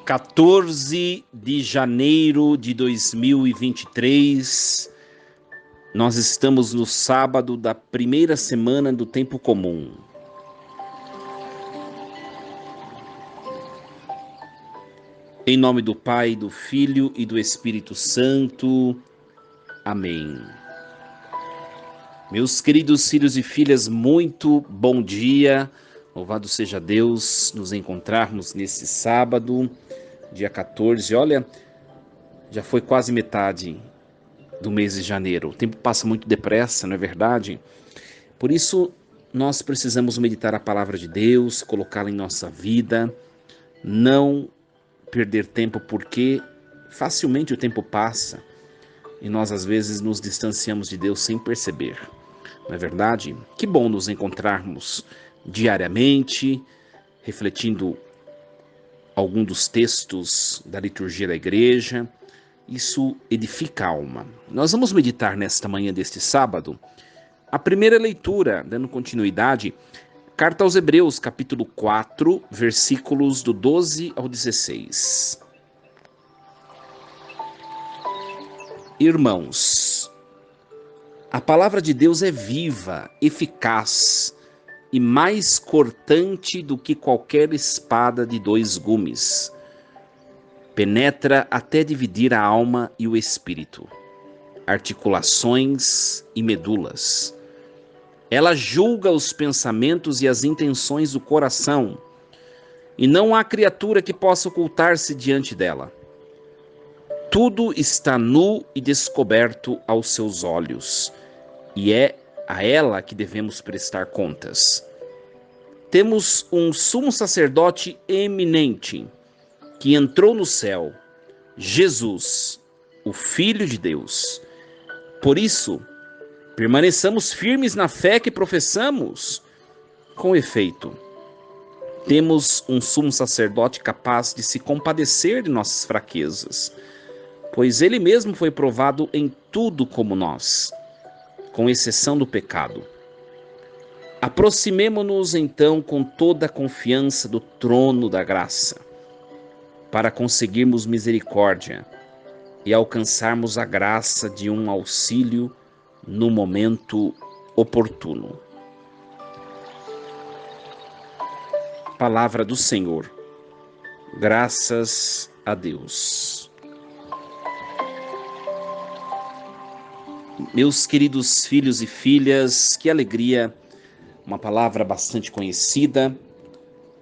14 de janeiro de 2023, nós estamos no sábado da primeira semana do tempo comum. Em nome do Pai, do Filho e do Espírito Santo. Amém. Meus queridos filhos e filhas, muito bom dia. Louvado seja Deus nos encontrarmos nesse sábado, dia 14. Olha, já foi quase metade do mês de janeiro. O tempo passa muito depressa, não é verdade? Por isso, nós precisamos meditar a palavra de Deus, colocá-la em nossa vida, não perder tempo, porque facilmente o tempo passa e nós às vezes nos distanciamos de Deus sem perceber. Não é verdade? Que bom nos encontrarmos diariamente, refletindo algum dos textos da liturgia da igreja. Isso edifica a alma. Nós vamos meditar nesta manhã deste sábado a primeira leitura, dando continuidade, Carta aos Hebreus, capítulo 4, versículos do 12 ao 16. Irmãos, a palavra de Deus é viva, eficaz e mais cortante do que qualquer espada de dois gumes. Penetra até dividir a alma e o espírito, articulações e medulas. Ela julga os pensamentos e as intenções do coração, e não há criatura que possa ocultar-se diante dela. Tudo está nu e descoberto aos seus olhos, e é a ela que devemos prestar contas. Temos um sumo sacerdote eminente, que entrou no céu, Jesus, o Filho de Deus. Por isso, permaneçamos firmes na fé que professamos. Com efeito, temos um sumo sacerdote capaz de se compadecer de nossas fraquezas, pois ele mesmo foi provado em tudo como nós, com exceção do pecado. Aproximemo-nos então com toda a confiança do trono da graça, para conseguirmos misericórdia e alcançarmos a graça de um auxílio no momento oportuno. Palavra do Senhor. Graças a Deus. Meus queridos filhos e filhas, que alegria, uma palavra bastante conhecida,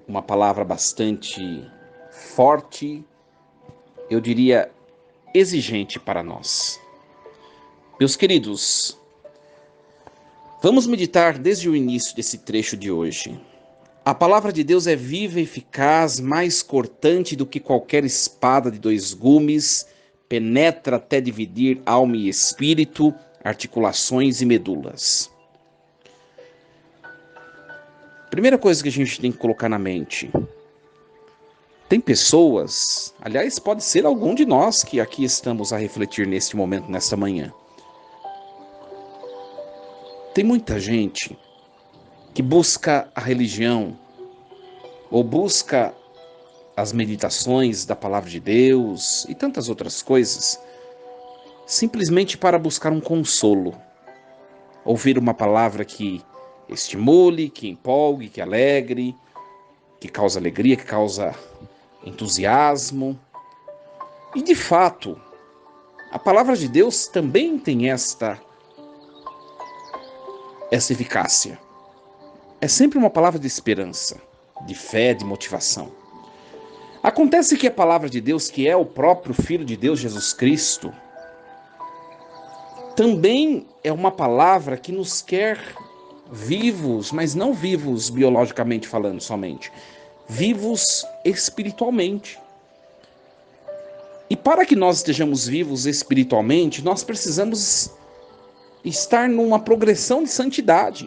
uma palavra bastante forte, eu diria exigente para nós. Meus queridos, vamos meditar desde o início desse trecho de hoje. A palavra de Deus é viva e eficaz, mais cortante do que qualquer espada de dois gumes, penetra até dividir alma e espírito, articulações e medulas. Primeira coisa que a gente tem que colocar na mente: tem pessoas, aliás, pode ser algum de nós que aqui estamos a refletir neste momento, nesta manhã. Tem muita gente que busca a religião ou busca as meditações da palavra de Deus e tantas outras coisas simplesmente para buscar um consolo, ouvir uma palavra que estimule, que empolgue, que alegre, que cause alegria, que causa entusiasmo. E de fato, a palavra de Deus também tem essa eficácia. É sempre uma palavra de esperança, de fé, de motivação. Acontece que a palavra de Deus, que é o próprio Filho de Deus, Jesus Cristo, também é uma palavra que nos quer vivos, mas não vivos biologicamente falando somente, vivos espiritualmente. E para que nós estejamos vivos espiritualmente, nós precisamos estar numa progressão de santidade.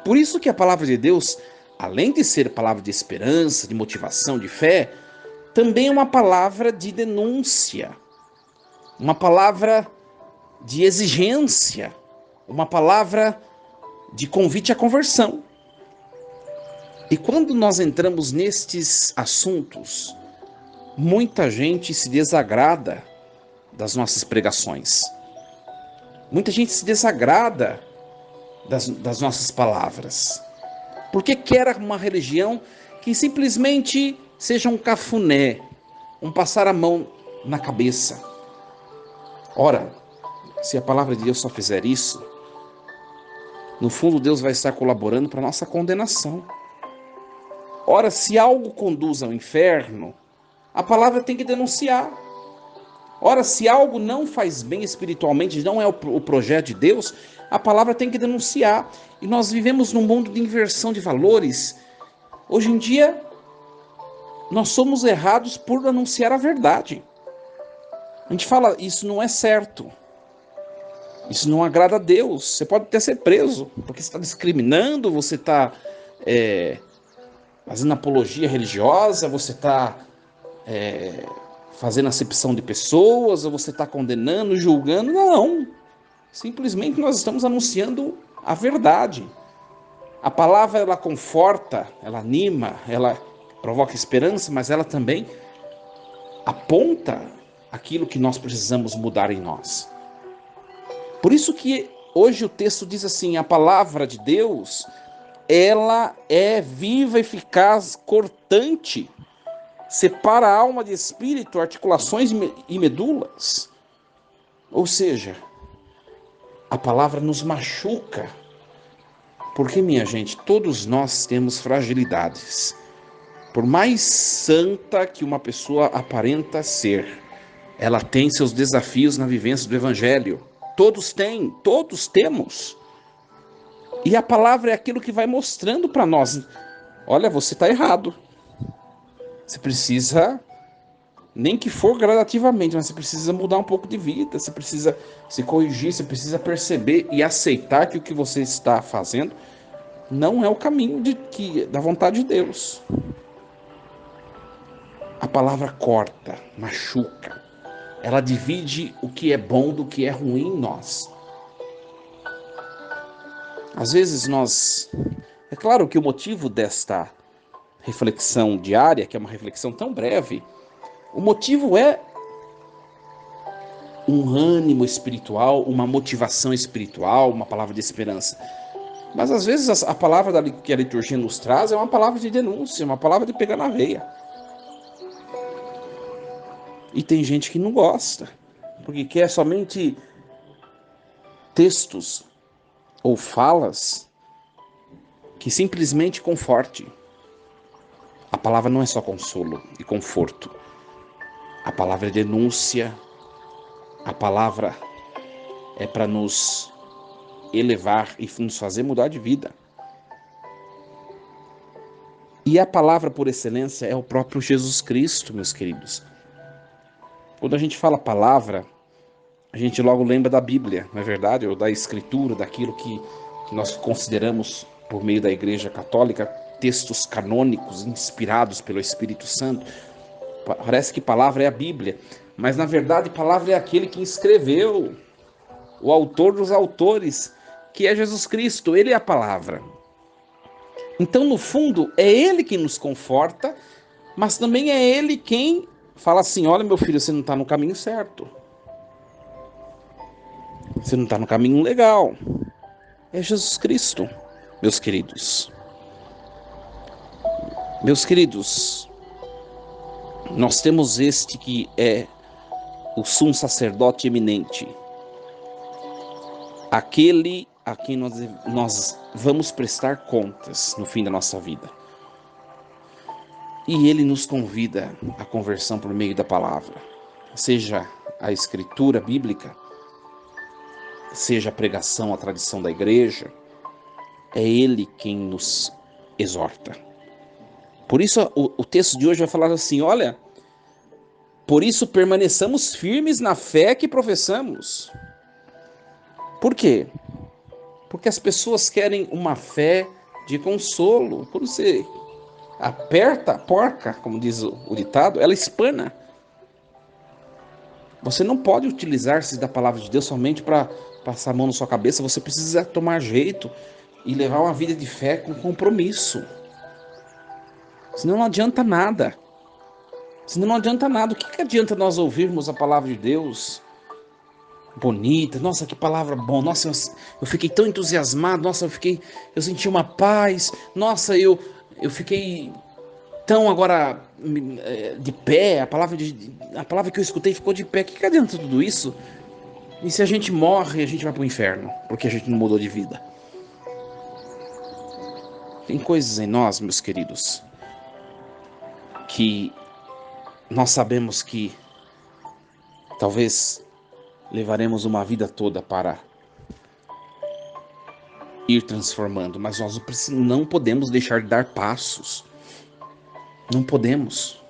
Por isso que a palavra de Deus, além de ser palavra de esperança, de motivação, de fé, também é uma palavra de denúncia, uma palavra de exigência, uma palavra de convite à conversão. E quando nós entramos nestes assuntos, muita gente se desagrada das nossas pregações. Muita gente se desagrada das nossas palavras. Porque quer uma religião que simplesmente seja um cafuné, um passar a mão na cabeça. Ora, se a palavra de Deus só fizer isso, no fundo Deus vai estar colaborando para a nossa condenação. Ora, se algo conduz ao inferno, a palavra tem que denunciar. Ora, se algo não faz bem espiritualmente, não é o projeto de Deus, a palavra tem que denunciar. E nós vivemos num mundo de inversão de valores. Hoje em dia, nós somos errados por anunciar a verdade. A gente fala, isso não é certo. Isso não agrada a Deus. Você pode até ser preso, porque você está discriminando, você está fazendo apologia religiosa, você está fazendo acepção de pessoas, ou você está condenando, julgando. Não. Simplesmente nós estamos anunciando a verdade. A palavra, ela conforta, ela anima, ela provoca esperança, mas ela também aponta aquilo que nós precisamos mudar em nós. Por isso que hoje o texto diz assim, a palavra de Deus, ela é viva, eficaz, cortante, separa a alma de espírito, articulações e medulas. Ou seja, a palavra nos machuca. Porque, minha gente, todos nós temos fragilidades. Por mais santa que uma pessoa aparenta ser, ela tem seus desafios na vivência do Evangelho. Todos têm, todos temos. E a palavra é aquilo que vai mostrando para nós. Olha, você está errado. Você precisa, nem que for gradativamente, mas você precisa mudar um pouco de vida. Você precisa se corrigir, você precisa perceber e aceitar que o que você está fazendo não é o caminho da vontade de Deus. A palavra corta, machuca. Ela divide o que é bom do que é ruim em nós. Às vezes é claro que o motivo desta reflexão diária, que é uma reflexão tão breve, o motivo é um ânimo espiritual, uma motivação espiritual, uma palavra de esperança. Mas às vezes a palavra que a liturgia nos traz é uma palavra de denúncia, uma palavra de pegar na veia. E tem gente que não gosta, porque quer somente textos ou falas que simplesmente conforte. A palavra não é só consolo e conforto. A palavra é denúncia. A palavra é para nos elevar e nos fazer mudar de vida. E a palavra por excelência é o próprio Jesus Cristo, meus queridos. Quando a gente fala palavra, a gente logo lembra da Bíblia, não é verdade? Ou da Escritura, daquilo que nós consideramos, por meio da Igreja Católica, textos canônicos, inspirados pelo Espírito Santo. Parece que palavra é a Bíblia, mas na verdade palavra é aquele que escreveu, o autor dos autores, que é Jesus Cristo, ele é a palavra. Então, no fundo, é ele quem nos conforta, mas também é ele quem fala assim, olha meu filho, você não está no caminho certo. Você não está no caminho legal. É Jesus Cristo, meus queridos. Meus queridos, nós temos este que é o sumo sacerdote eminente. Aquele a quem nós vamos prestar contas no fim da nossa vida. E ele nos convida à conversão por meio da palavra. Seja a escritura bíblica, seja a pregação, a tradição da igreja, é ele quem nos exorta. Por isso o texto de hoje vai falar assim, olha, por isso permaneçamos firmes na fé que professamos. Por quê? Porque as pessoas querem uma fé de consolo. Quando você aperta a porca, como diz o ditado, ela espana. Você não pode utilizar-se da palavra de Deus somente para passar a mão na sua cabeça. Você precisa tomar jeito e levar uma vida de fé com compromisso. Senão não adianta nada. Senão não adianta nada. O que adianta nós ouvirmos a palavra de Deus bonita? Nossa, que palavra bom. Nossa, eu fiquei tão entusiasmado. Nossa, eu senti uma paz. Nossa, eu fiquei tão agora de pé. A palavra que eu escutei ficou de pé. O que adianta tudo isso? E se a gente morre, a gente vai para o inferno, porque a gente não mudou de vida. Tem coisas em nós, meus queridos, que nós sabemos que talvez levaremos uma vida toda para ir transformando, mas nós não podemos deixar de dar passos. Não podemos.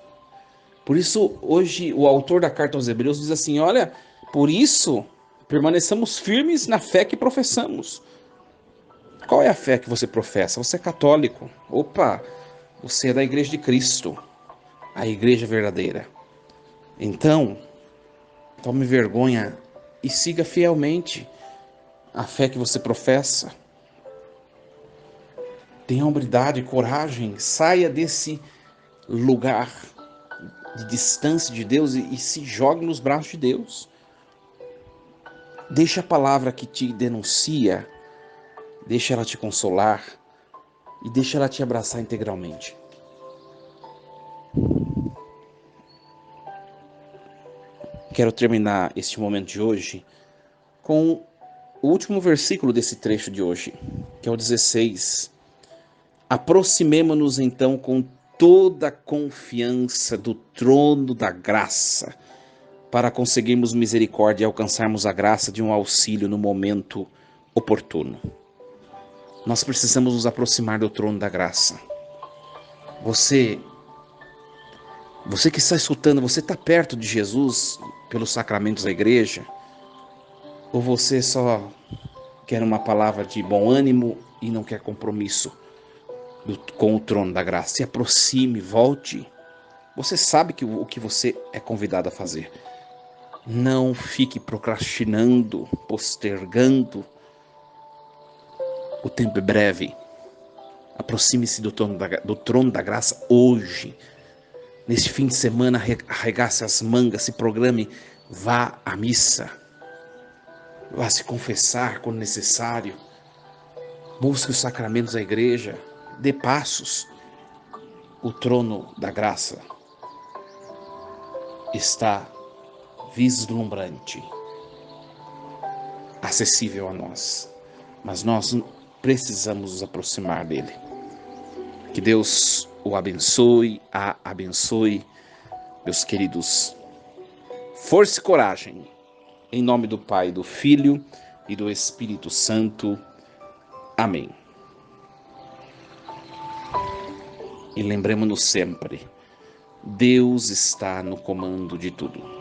Por isso, hoje, o autor da carta aos Hebreus diz assim: olha, por isso, permaneçamos firmes na fé que professamos. Qual é a fé que você professa? Você é católico. Opa, você é da Igreja de Cristo, a igreja verdadeira. Então, tome vergonha e siga fielmente a fé que você professa. Tenha hombridade, coragem, saia desse lugar de distância de Deus e se jogue nos braços de Deus. Deixa a palavra que te denuncia, deixa ela te consolar e deixa ela te abraçar integralmente. Quero terminar este momento de hoje com o último versículo desse trecho de hoje, que é o 16. Aproximemo-nos então com toda a confiança do trono da graça, para conseguirmos misericórdia e alcançarmos a graça de um auxílio no momento oportuno. Nós precisamos nos aproximar do trono da graça. Você que está escutando, você está perto de Jesus pelos sacramentos da igreja? Ou você só quer uma palavra de bom ânimo e não quer compromisso com o trono da graça? Se aproxime, volte. Você sabe o que você é convidado a fazer. Não fique procrastinando, postergando. O tempo é breve. Aproxime-se do trono da graça hoje. Neste fim de semana, arregace as mangas, se programe, vá à missa. Vá se confessar quando necessário. Busque os sacramentos da igreja. Dê passos. O trono da graça está vislumbrante, acessível a nós. Mas nós precisamos nos aproximar dele. Que Deus o abençoe, a abençoe, meus queridos. Força e coragem. Em nome do Pai, do Filho e do Espírito Santo. Amém. E lembremos-nos sempre, Deus está no comando de tudo.